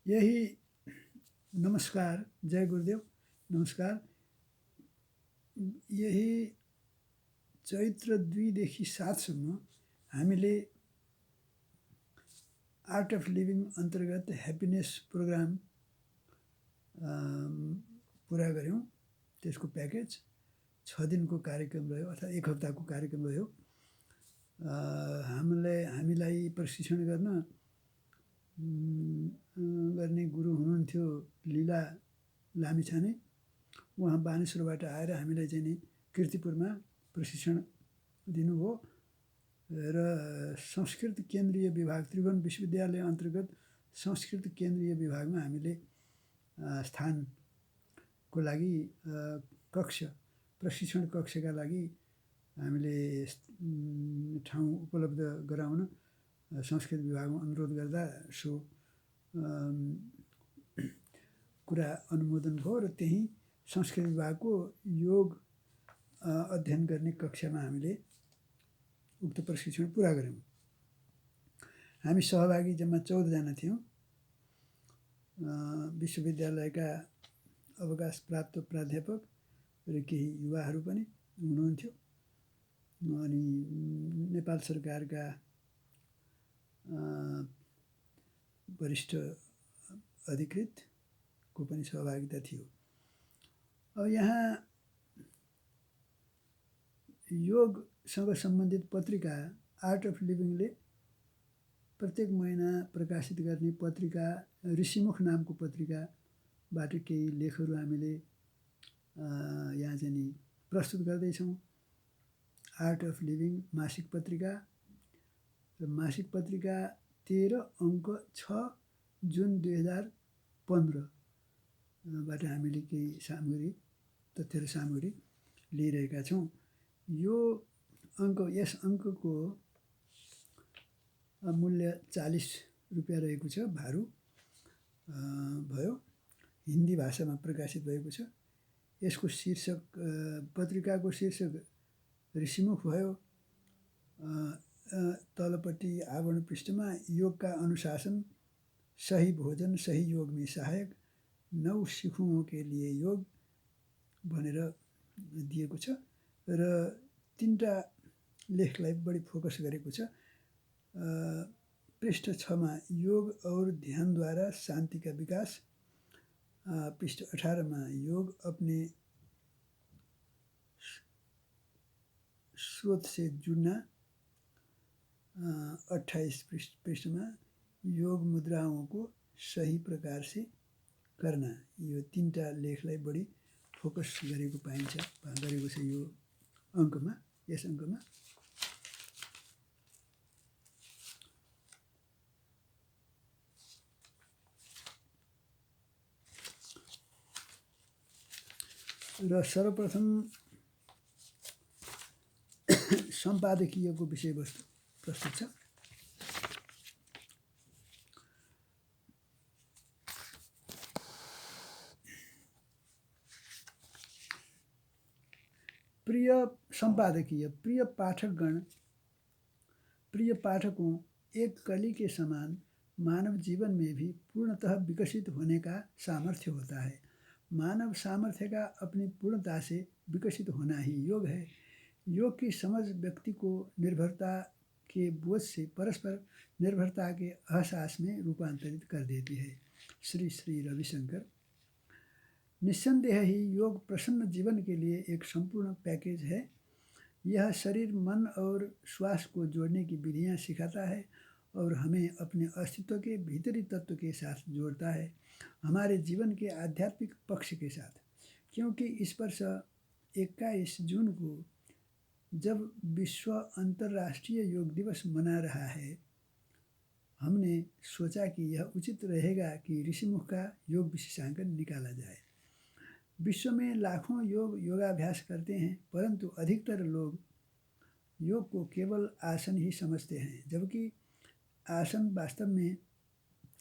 यही नमस्कार, जय गुरुदेव, नमस्कार। यही चैत्र 2 देखि 7 सम्म हामीले आर्ट अफ लिभिङ अन्तर्गत ह्याप्पिनेस प्रोग्राम पुरा गऱ्यौँ। त्यसको प्याकेज 6 दिनको कार्यक्रम रह्यो अर्थात् 1 हप्ताको कार्यक्रम रह्यो। हामीलाई प्रशिक्षण गर्ने गुरु हुनुहुन्थ्यो लीला लामिछाने। उहाँ बानेश्वरबाट आएर हामीलाई चाहिँ नि कीर्तिपुरमा प्रशिक्षण दिनुभयो र संस्कृत केन्द्रीय विभाग त्रिभुवन विश्वविद्यालय अन्तर्गत संस्कृत केन्द्रीय विभागमा हामीले स्थानको लागि प्रशिक्षण कक्षका लागि हामीले ठाउँ उपलब्ध गराउन संस्कृत विभागमा अनुरोध गर्दा सो कुरा अनुमोदन भयो र त्यही संस्कृत विभागको योग अध्ययन गर्ने कक्षामा हामीले उक्त प्रशिक्षण पुरा गऱ्यौँ। हामी सहभागी जम्मा 14 जना थियौँ। विश्वविद्यालयका अवकाश प्राप्त प्राध्यापक र केही युवाहरू पनि हुनुहुन्थ्यो। अनि नेपाल सरकारका वरिष्ठ अधिकृतको पनि सहभागिता थियो। अब यहाँ योगसँग सम्बन्धित पत्रिका आर्ट अफ लिभिङले प्रत्येक महिना प्रकाशित गर्ने पत्रिका ऋषिमुख नामको पत्रिकाबाट केही लेखहरू हामीले यहाँ चाहिँ नि प्रस्तुत गर्दैछौँ। आर्ट अफ लिभिङ मासिक पत्रिका र मासिक पत्रिका 13 अङ्क 6 जुन 2015 बाट हामीले केही सामग्री तथ्य र सामग्री लिइरहेका छौँ। यस अङ्कको मूल्य 40 रुपियाँ रहेको छ, भारू भयो। हिन्दी भाषामा प्रकाशित भएको छ। यसको शीर्षक पत्रिकाको शीर्षक ऋषिमुख भयो। तलपट्टि आवरण पृष्ठमा योग का अनुशासन, सही भोजन सही योग में सहायक, 9 सिखुओं के लिए योग भनेर दिएको छ र 3टा लेखलाई बढी फोकस गरेको छ। पृष्ठ 6 मा योग और ध्यानद्वारा शान्ति का विकास, पृष्ठ 18 मा योग अपने स्रोत से जुड़ना, 28 पृष्ठमा योग मुद्राओं को सही प्रकार से करना। यो 3टा लेखलाई बढी फोकस गरेको छ यो अङ्कमा। यस अङ्कमा र सर्वप्रथम सम्पादकीयको विषयवस्तु प्रस्तुत छ। प्रिय संपादकीय, प्रिय पाठकगण, प्रिय पाठकों, एक कली के समान मानव जीवन में भी पूर्णतः विकसित होने का सामर्थ्य होता है। मानव सामर्थ्य का अपनी पूर्णता से विकसित होना ही योग है। योग की समझ व्यक्ति को निर्भरता के बोझ से परस्पर निर्भरता के एहसास में रूपांतरित कर देती है। श्री श्री रविशंकर। निस्संदेह ही योग प्रसन्न जीवन के लिए एक संपूर्ण पैकेज है। यह शरीर, मन और श्वास को जोड़ने की विधियाँ सिखाता है और हमें अपने अस्तित्व के भीतरी तत्व के साथ जोड़ता है, हमारे जीवन के आध्यात्मिक पक्ष के साथ। क्योंकि इस वर्ष 21 जून को जब विश्व अंतर्राष्ट्रीय योग दिवस मना रहा है, हमने सोचा कि यह उचित रहेगा कि ऋषिमुख का योग विशेषांकन निकाला जाए। विश्व में लाखों योगाभ्यास करते हैं, परंतु अधिकतर लोग योग को केवल आसन ही समझते हैं, जबकि आसन वास्तव में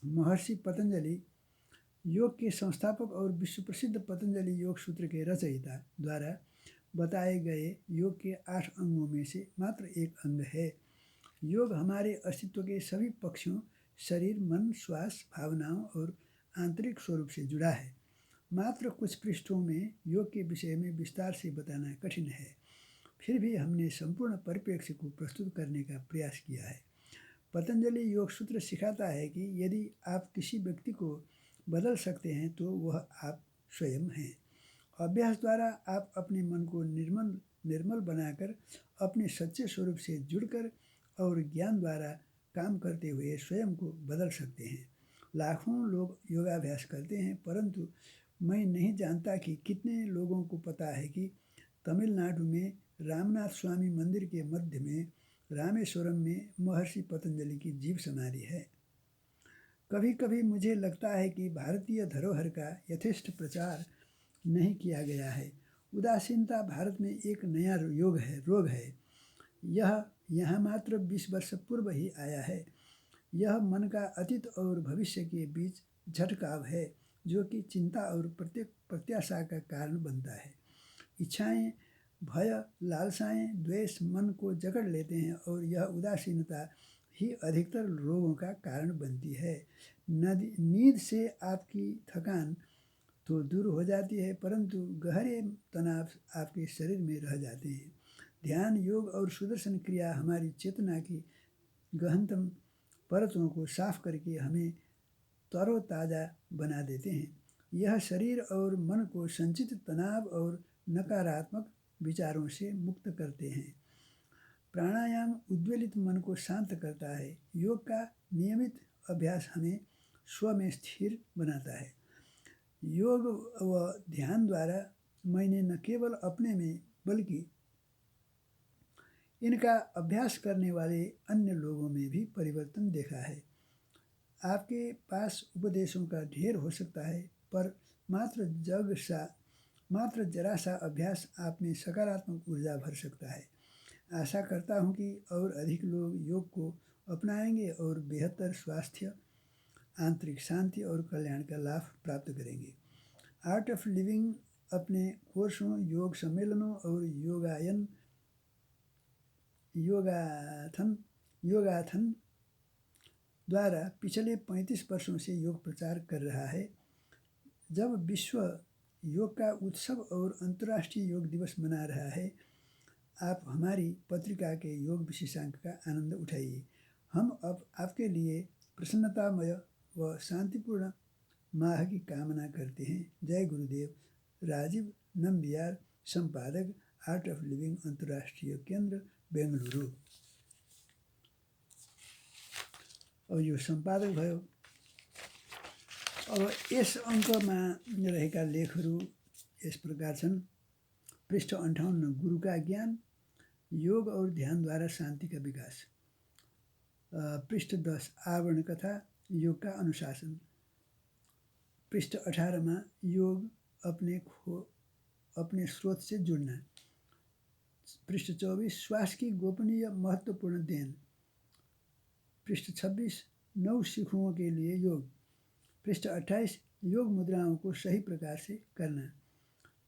महर्षि पतंजलि, योग के संस्थापक और विश्व प्रसिद्ध पतंजलि योग सूत्र के रचयिता द्वारा बताए गए योग के 8 अंगों में से मात्र एक अंग है। योग हमारे अस्तित्व के सभी पक्षों शरीर, मन, श्वास, भावनाओं और आंतरिक स्वरूप से जुड़ा है। मात्र कुछ पृष्ठों में योग के विषय में विस्तार से बताना कठिन है, फिर भी हमने संपूर्ण परिप्रेक्ष्य को प्रस्तुत करने का प्रयास किया है। पतंजलि योग सूत्र सिखाता है कि यदि आप किसी व्यक्ति को बदल सकते हैं तो वह आप स्वयं हैं। अभ्यास द्वारा आप अपने मन को निर्मल बनाकर अपने सच्चे स्वरूप से जुड़कर और ज्ञान द्वारा काम करते हुए स्वयं को बदल सकते हैं। लाखों लोग योगाभ्यास करते हैं, परंतु मैं नहीं जानता कि कितने लोगों को पता है कि तमिलनाडु में रामनाथ स्वामी मंदिर के मध्य में रामेश्वरम में महर्षि पतंजलि की जीव समाधि है। कभी कभी मुझे लगता है कि भारतीय धरोहर का यथेष्ट प्रचार नहीं किया गया है। उदासीनता भारत में एक नया रोग है। यह यहाँ मात्र 20 वर्ष पूर्व ही आया है। यह मन का अतीत और भविष्य के बीच झटकाव है, जो कि चिंता और प्रत्याशा का कारण बनता है। इच्छाएं, भय, लालसाएं, द्वेष मन को जकड़ लेते हैं और यह उदासीनता ही अधिकतर रोगों का कारण बनती है। नींद से आपकी थकान तो दूर हो जाती है, परंतु गहरे तनाव आपके शरीर में रह जाते हैं। ध्यान, योग और सुदर्शन क्रिया हमारी चेतना की गहनतम परतों को साफ करके हमें तरोताज़ा बना देते हैं। यह शरीर और मन को संचित तनाव और नकारात्मक विचारों से मुक्त करते हैं। प्राणायाम उद्वेलित मन को शांत करता है। योग का नियमित अभ्यास हमें स्व में स्थिर बनाता है। योग व ध्यान द्वारा मैंने न केवल अपने में बल्कि इनका अभ्यास करने वाले अन्य लोगों में भी परिवर्तन देखा है। आपके पास उपदेशों का ढेर हो सकता है, पर मात्र जरा सा अभ्यास आप में सकारात्मक ऊर्जा भर सकता है। आशा करता हूँ कि और अधिक लोग योग को अपनाएंगे और बेहतर स्वास्थ्य, आंतरिक शांति और कल्याण का लाभ प्राप्त करेंगे। आर्ट ऑफ लिविंग अपने कोर्सों, योग सम्मेलनों और योगाथन द्वारा पिछले 35 वर्षों से योग प्रचार कर रहा है। जब विश्व योग का उत्सव और अंतर्राष्ट्रीय योग दिवस मना रहा है, आप हमारी पत्रिका के योग विशेषांक का आनंद उठाइए। हम अब आपके लिए प्रसन्नतामय व शांतिपूर्ण माह की कामना करते हैं। जय गुरुदेव। राजीव नंबियार, संपादक, आर्ट अफ लिविंग अंतर्राष्ट्रीय केंद्र, बेंगलुरु। और यो संपादक भयो। अब यस अङ्कमा रहेका लेखहरू यस प्रकार छन्। पृष्ठ 58, गुरु का ज्ञान, योग और ध्यान द्वारा शांति का विकास। पृष्ठ 10, आवरण कथा, योग का अनुशासन। पृष्ठ 18 में योग अपने स्रोत से जुड़ना। पृष्ठ 24, श्वास की गोपनीय महत्वपूर्ण देन। पृष्ठ 26, 9 सीखुओं के लिए योग। पृष्ठ 28, योग मुद्राओं को सही प्रकार से करना।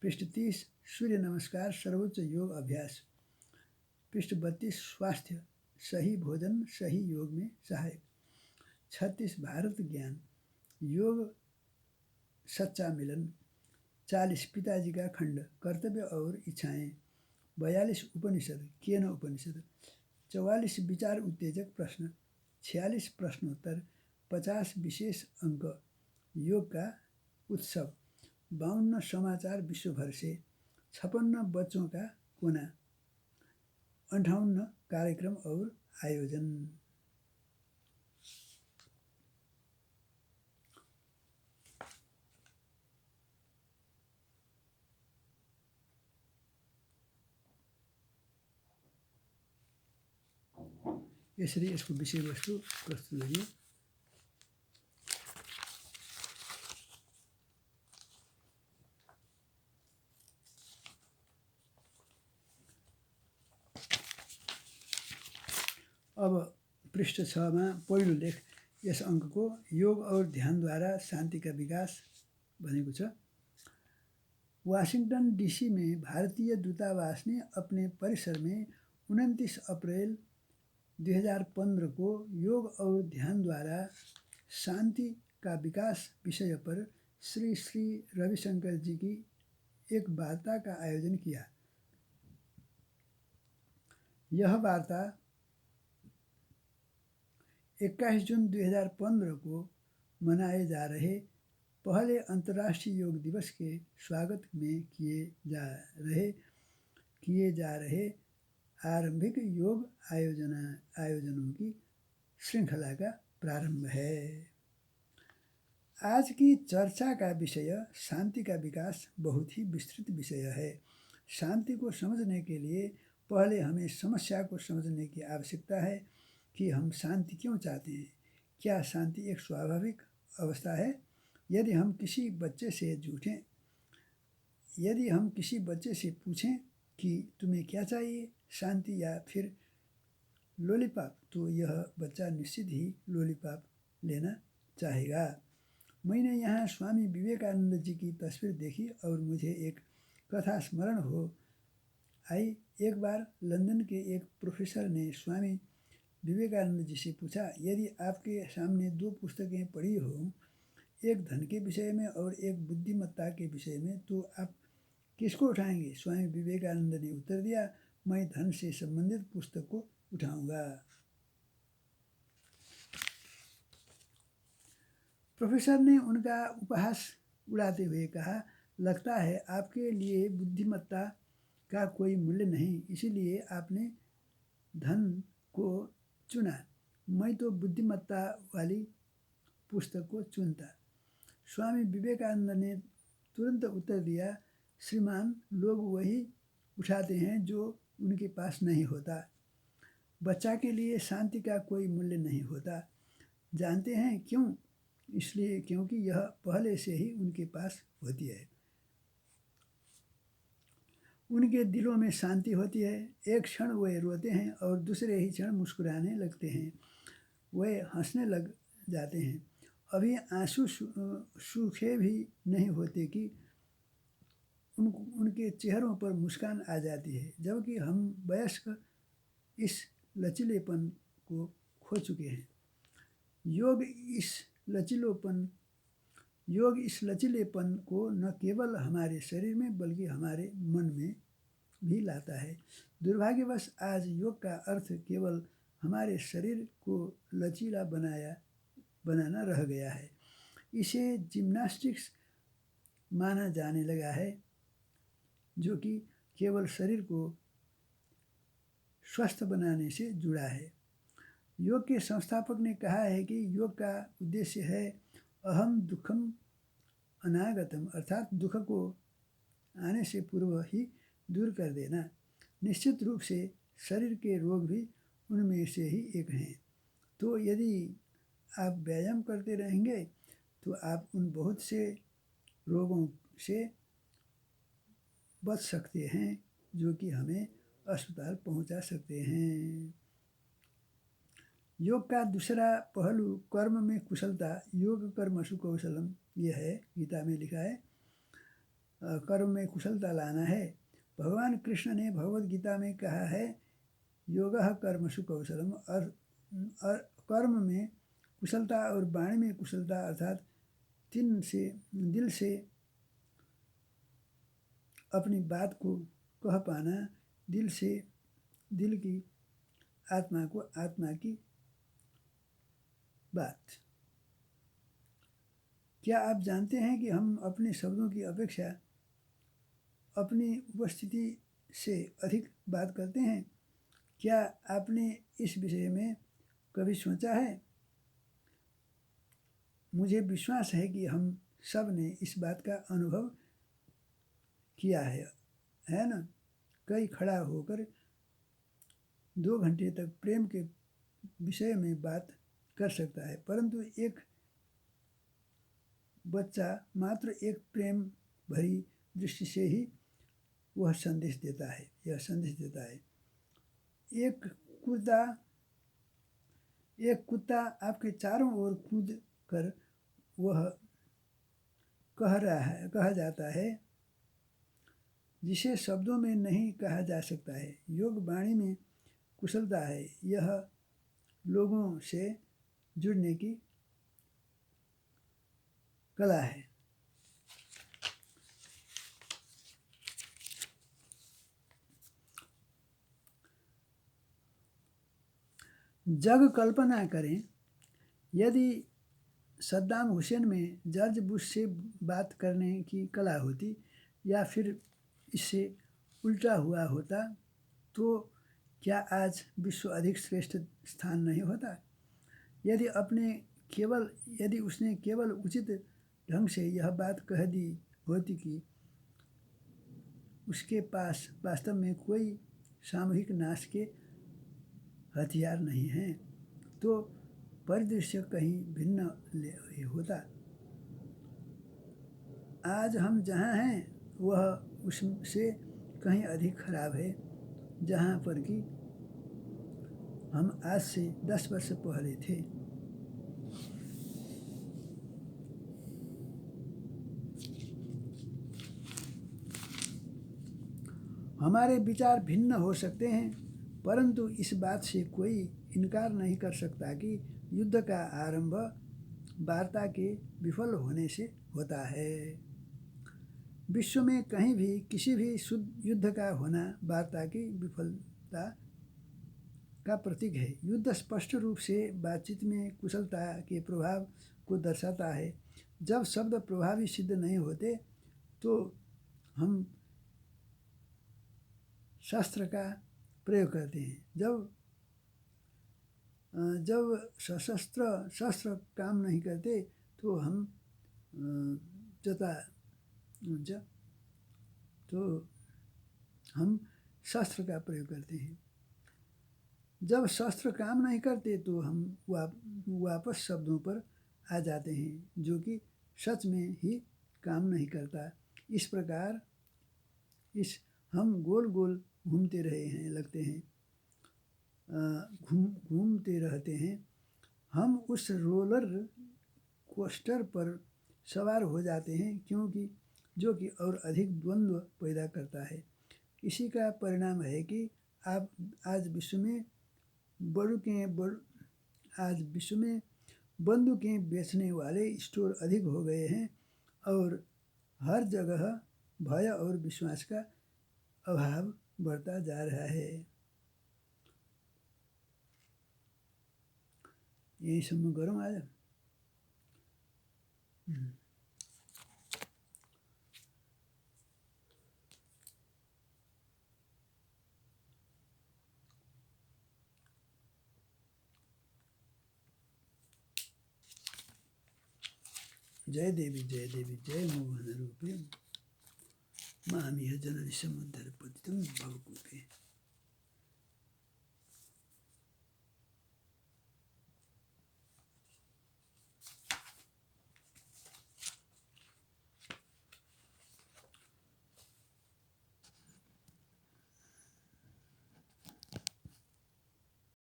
पृष्ठ 30, सूर्य नमस्कार सर्वोच्च योग अभ्यास। पृष्ठ 32, स्वास्थ्य, सही भोजन सही योग में सहायक। 36, भारत ज्ञान, योग सच्चा मिलन। 40, पिताजी का खंड, कर्तव्य और इच्छाएं। 42, उपनिषद, केन उपनिषद। 44, विचार उत्तेजक प्रश्न। 46, प्रश्नोत्तर। 50, विशेष अंक, योग का उत्सव। 52, समाचार विश्वभर से। 56, बच्चों का कोना। 58, कार्यक्रम और आयोजन। यसरी यसको विषयवस्तु प्रस्तुत गरियो। अब पृष्ठ 6 में पहिलो लेख यस अङ्कको योग और ध्यानद्वारा शांति का विकास भनेको छ। वाशिंगटन डीसी में भारतीय दूतावास ने अपने परिसर में 29 अप्रैल 2015 को योग और ध्यान द्वारा शांति का विकास विषय पर श्री श्री रविशंकर जी की एक वार्ता का आयोजन किया। यह वार्ता 21 जून 2015 को मनाए जा रहे पहले अंतर्राष्ट्रीय योग दिवस के स्वागत में किए जा रहे आरंभिक योग आयोजनों की श्रृंखला का प्रारंभ है। आज की चर्चा का विषय शांति का विकास बहुत ही विस्तृत विषय है। शांति को समझने के लिए पहले हमें समस्या को समझने की आवश्यकता है कि हम शांति क्यों चाहते हैं। क्या शांति एक स्वाभाविक अवस्था है? यदि हम किसी बच्चे से पूछें कि तुम्हें क्या चाहिए, शांति या फिर लॉलीपॉप, तो यह बच्चा निश्चित ही लॉलीपॉप लेना चाहेगा। मैंने यहाँ स्वामी विवेकानंद जी की तस्वीर देखी और मुझे एक कथा स्मरण हो आई। एक बार लंदन के एक प्रोफेसर ने स्वामी विवेकानंद जी से पूछा, यदि आपके सामने दो पुस्तकें पड़ी हों, एक धन के विषय में और एक बुद्धिमत्ता के विषय में, तो आप किसको उठाएंगे? स्वामी विवेकानंद ने उत्तर दिया, मैं धन से संबंधित पुस्तक को उठाऊंगा। प्रोफेसर ने उनका उपहास उड़ाते हुए कहा, लगता है आपके लिए बुद्धिमत्ता का कोई मूल्य नहीं, इसीलिए आपने धन को चुना। मैं तो बुद्धिमत्ता वाली पुस्तक को चुनता। स्वामी विवेकानंद ने तुरंत उत्तर दिया, श्रीमान, लोग वही उठाते हैं जो उनके पास नहीं होता। बच्चा के लिए शांति का कोई मूल्य नहीं होता। जानते हैं क्यों? इसलिए क्योंकि यह पहले से ही उनके पास होती है। उनके दिलों में शांति होती है। एक क्षण वे रोते हैं और दूसरे ही क्षण मुस्कुराने लगते हैं। वे हंसने लग जाते हैं। अभी आंसू सूखे भी नहीं होते कि उनके चेहरों पर मुस्कान आ जाती है। जबकि हम वयस्क इस लचीलेपन को खो चुके हैं। योग इस लचीलेपन को न केवल हमारे शरीर में बल्कि हमारे मन में भी लाता है। दुर्भाग्यवश आज योग का अर्थ केवल हमारे शरीर को लचीला बनाना रह गया है। इसे जिम्नास्टिक्स माना जाने लगा है, जो कि केवल शरीर को स्वस्थ बनाने से जुड़ा है। योग के संस्थापक ने कहा है कि योग का उद्देश्य है अहम दुखम अनागतम, अर्थात दुख को आने से पूर्व ही दूर कर देना। निश्चित रूप से शरीर के रोग भी उनमें से ही एक हैं। तो यदि आप व्यायाम करते रहेंगे तो आप उन बहुत से रोगों से बच सकते हैं जो कि हमें अस्पताल पहुंचा सकते हैं। योग का दूसरा पहलू कर्म में कुशलता, योग कर्मसु कौशलम, यह है, गीता में लिखा है। कर्म में कुशलता लाना है। भगवान कृष्ण ने भगवद गीता में कहा है, योगः कर्मसु कौशलम, और कर्म में कुशलता और वाणी में कुशलता, अर्थात दिल से अपनी बात को कह पाना, दिल की आत्मा को आत्मा की बात। क्या आप जानते हैं कि हम अपने शब्दों की अपेक्षा अपनी उपस्थिति से अधिक बात करते हैं? क्या आपने इस विषय में कभी सोचा है? मुझे विश्वास है कि हम सब ने इस बात का अनुभव किया है ना? कोई खड़ा होकर 2 घंटे तक प्रेम के विषय में बात कर सकता है, परंतु एक बच्चा मात्र एक प्रेम भरी दृष्टि से ही यह संदेश देता है। एक कुत्ता आपके चारों ओर कूद कर वह कहा जाता है जिसे शब्दों में नहीं कहा जा सकता है। योग वाणी में कुशलता है। यह लोगों से जुड़ने की कला है। जग कल्पना करें, यदि सद्दाम हुसैन में जॉर्ज बुश से बात करने की कला होती या फिर इससे उल्टा हुआ होता तो क्या आज विश्व अधिक श्रेष्ठ स्थान नहीं होता? यदि उसने केवल उचित ढंग से यह बात कह दी होती कि उसके पास वास्तव में कोई सामूहिक नाश के हथियार नहीं हैं, तो परिदृश्य कहीं भिन्न होता। आज हम जहाँ हैं वह उससे कहीं अधिक खराब है, जहाँ पर कि हम आज से 10 वर्ष पहले थे। हमारे विचार भिन्न हो सकते हैं, परंतु इस बात से कोई इनकार नहीं कर सकता कि युद्ध का आरंभ वार्ता के विफल होने से होता है। विश्व में कहीं भी किसी भी युद्ध का होना वार्ता की विफलता का प्रतीक है। युद्ध स्पष्ट रूप से बातचीत में कुशलता के प्रभाव को दर्शाता है। जब शब्द प्रभावी सिद्ध नहीं होते तो हम शस्त्र का प्रयोग करते हैं। जब शस्त्र काम नहीं करते तो हम शस्त्र का प्रयोग करते हैं। जब शस्त्र काम नहीं करते तो हम वापस शब्दों पर आ जाते हैं, जो कि सच में ही काम नहीं करता। इस प्रकार हम गोल गोल घूमते रहते हैं। हम उस रोलर कोस्टर पर सवार हो जाते हैं जो कि और अधिक द्वंद्व पैदा करता है। इसी का परिणाम है कि आज विश्व में बंदूकें बेचने वाले स्टोर अधिक हो गए हैं और हर जगह भय और विश्वास का अभाव बढ़ता जा रहा है। यही सम्म गरौँ आज। जय देवी जय मोहन रूपे मामिह जननी समुद्र पतितं भवकूपे।